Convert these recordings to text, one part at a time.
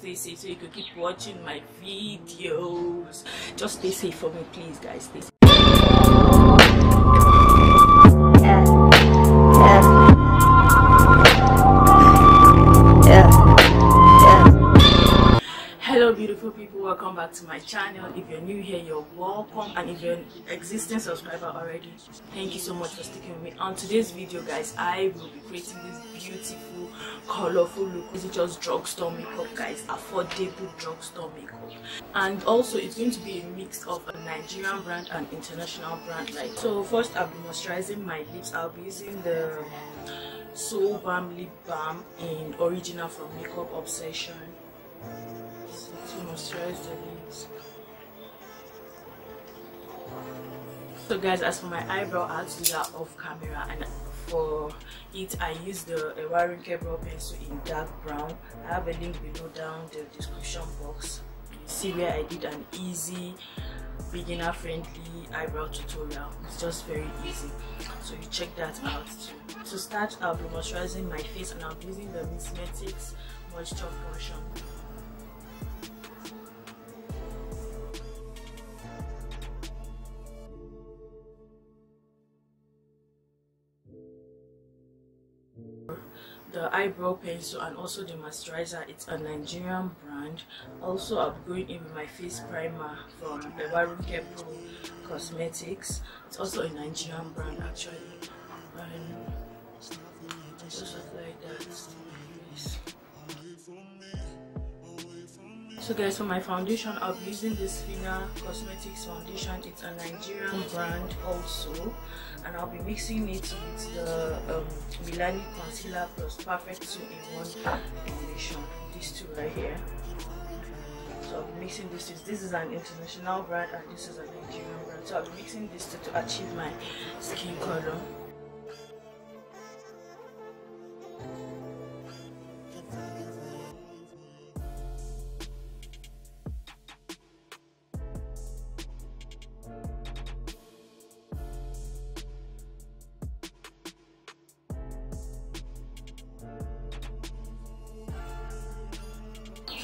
stay safe so you can keep watching my videos. Just stay safe for me, please, guys. Stay safe. Hello beautiful people, welcome back to my channel. If you're new here, you're welcome, and if you're an existing subscriber already, thank you so much for sticking with me. On today's video, guys, I will be creating this beautiful colorful look. This is just drugstore makeup, guys, affordable drugstore makeup, and also it's going to be a mix of a Nigerian brand and international brand. Like, so first I'll be moisturizing my lips. I'll be using the Soul Balm lip balm in original from Makeup Obsession to moisturize the lips. So guys, as for my eyebrow, I had to do that off camera, and for it I used the Ewaronke brow pencil in dark brown. I have a link below down the description box. You see where I did an easy beginner friendly eyebrow tutorial. It's just very easy, so you check that out too. To start, I'll be moisturizing my face, and I'll be using the Cosmetics moisture portion. The eyebrow pencil and also the moisturizer, it's a Nigerian brand. Also, I'll be going in with my face primer from Ewaronke Cosmetics. It's also a Nigerian brand actually, and just like that. So guys, for my foundation, I'll be using this Fina Cosmetics foundation. It's a Nigerian brand also, and I'll be mixing it with the Milani concealer plus perfect 2-in-1 foundation. These two right here. So I'll be mixing this. This is an international brand and this is a Nigerian brand. So I'll be mixing these two to achieve my skin color.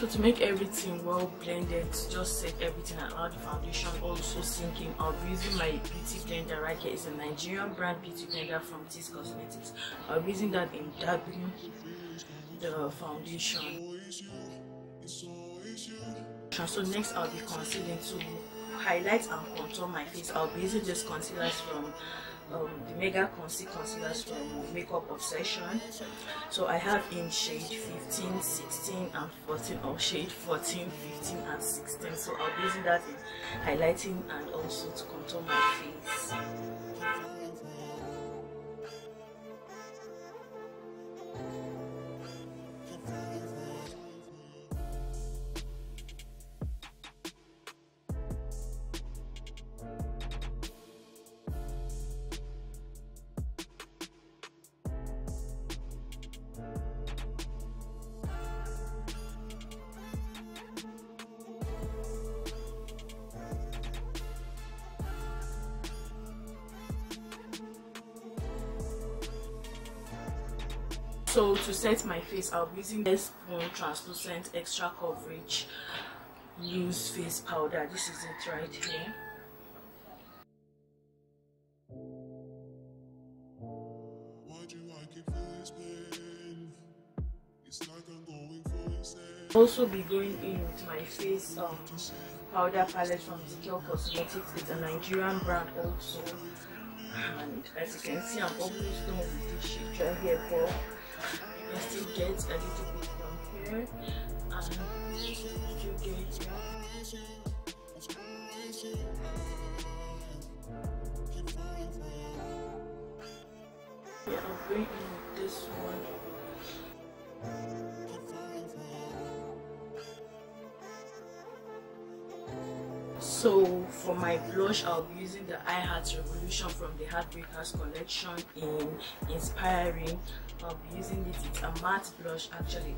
So to make everything well blended, just set everything and allow the foundation also sinking. I'll be using my beauty blender right here. It's a Nigerian brand beauty blender from Zikel Cosmetics. I'll be using that in dabbing the foundation. So next I'll be concealing to highlight and contour my face. I'll be using this concealers from the Mega Concealers from Makeup Obsession. So I have in shade 15, 16 and 14, or shade 14, 15 and 16. So I'll be using that in highlighting and also to contour my face. So to set my face, I'll be using this Spoon translucent extra coverage loose face powder. This is it right here. Also be going in with my face powder palette from Zikel Cosmetics. It's a Nigerian brand also, and as you can see, I'm almost done with this shade right here, but I still get a little bit from here and still get here. Yeah, I'm going in with this one. So for my blush, I'll be using the I Heart Revolution from the Heartbreakers collection in Inspiring. I'll be using it. It's a matte blush actually.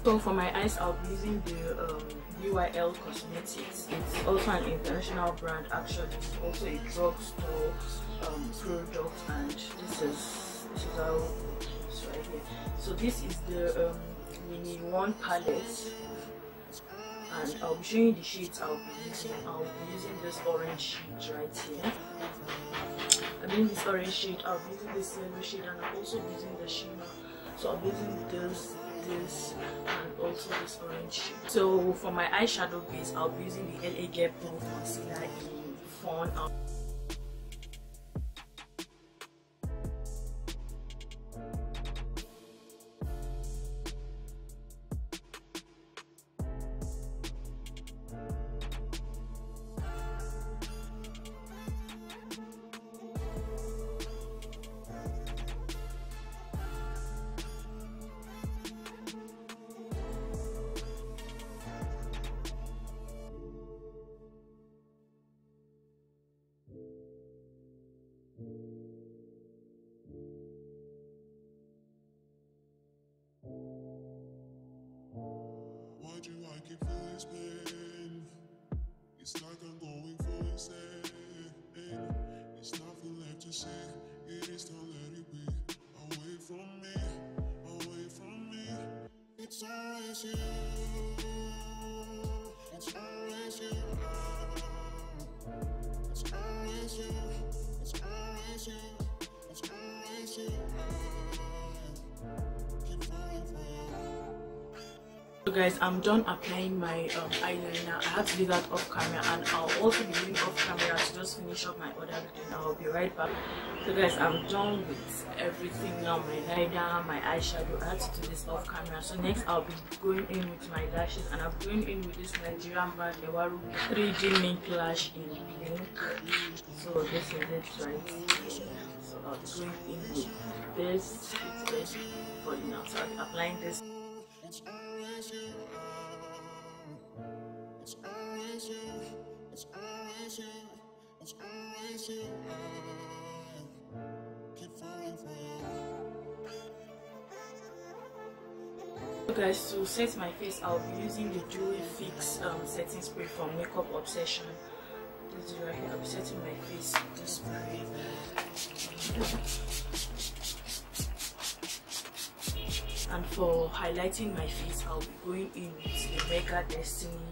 So for my eyes, I'll be using the Zikel Cosmetics. It's also an international brand actually. It's also a drugstore product, and this is This is how it's right here. So this is the mini one palette, and I'll be showing you the shades I'll be using. I'll be using this orange shade right here. I'm using this orange shade, I'll be using this yellow shade, and I'm also using the shimmer. So I'll be using this, and also this orange shade. So for my eyeshadow base, I'll be using the LA Get Pro concealer in Fawn. Why do I keep feeling this pain? It's like I'm going for insane. It's nothing left to say. It is don't let it be. Away from me, away from me. It's always you. It's always you. It's always you. It's always you. It's always you. Keep falling for you. So guys, I'm done applying my eyeliner. I had to do that off camera, and I'll also be doing off camera to just finish up my other routine. I'll be right back. So guys, I'm done with everything now, my liner, my eyeshadow. I had to do this off camera. So next I'll be going in with my lashes, and I'm going in with this Nigerian brand Ewaronke 3D mink lash in pink. So this is it right here. So I'll be going in with this. It's best for now. So I'll be applying this. It's always you. It's always you. It's always you. It's always you. Keep falling for you. So guys, to set my face, I'll be using the Zuri Fix setting spray from Makeup Obsession. This is right here. I'll be setting my face with this spray. And for highlighting my face, I'll be going in with the Mega Destiny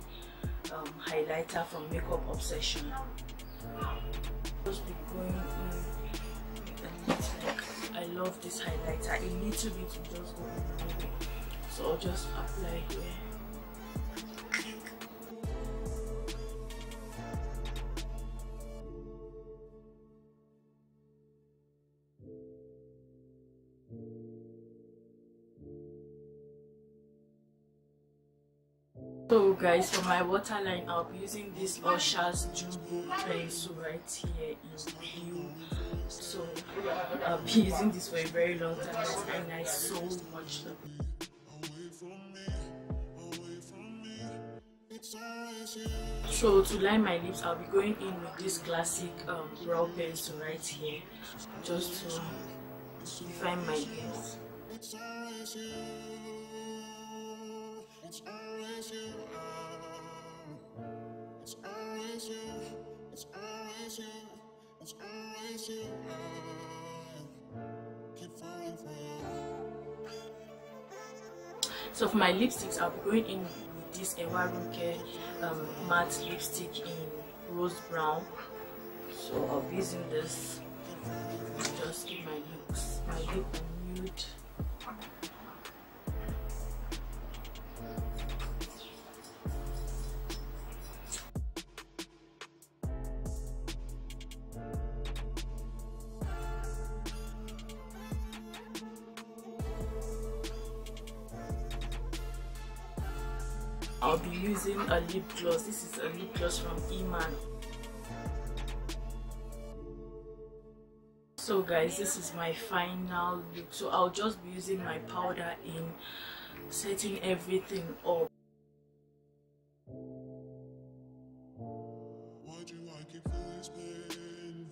highlighter from Makeup Obsession. Just be going in, and I love this highlighter. A little bit will just go in, so I'll just apply here. So guys, for my waterline, I'll be using this Usher's dreambook pencil right here in blue. So I'll be using this for a very long time, and I so much love it. So to line my lips, I'll be going in with this classic brow pencil right here, just to define my lips. It's always you. It's always you. It's always you. It's always you. It's always you. Keep falling for you. So for my lipsticks, I'll be going in with this Ewaronke matte lipstick in rose brown. So I'll be using this to just give my lip a nude. I'll be using a lip gloss. This is a lip gloss from Milani. So guys, this is my final look. So I'll just be using my powder in setting everything up. Why do I keep feeling this pain?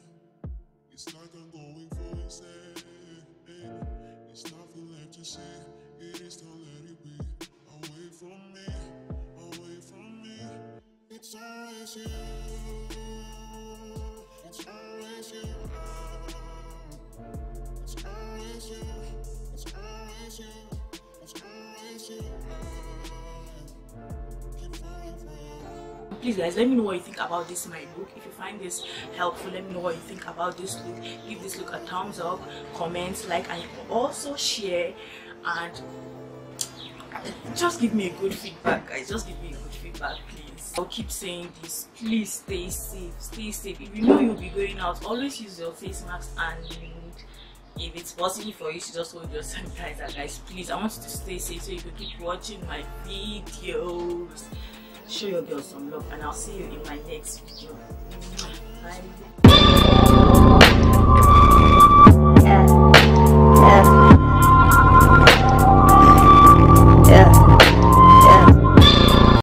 It's like I'm going for insane. It's nothing left to say. It is don't let it be. Away from me, away from me. It's always you. It's always you. It's always please guys, let me know what you think about this my look. If you find this helpful, let me know what you think about this look. Give this look a thumbs up, comment, like, and also share, and just give me a good feedback, guys. Just give me a good feedback, please. I'll keep saying this, please stay safe, stay safe. If you know you'll be going out, always use your face mask, and if it's possible for you to just hold your sanitizer, guys, please. I want you to stay safe so you can keep watching my videos. Show your girl some love, and I'll see you in my next video. Bye.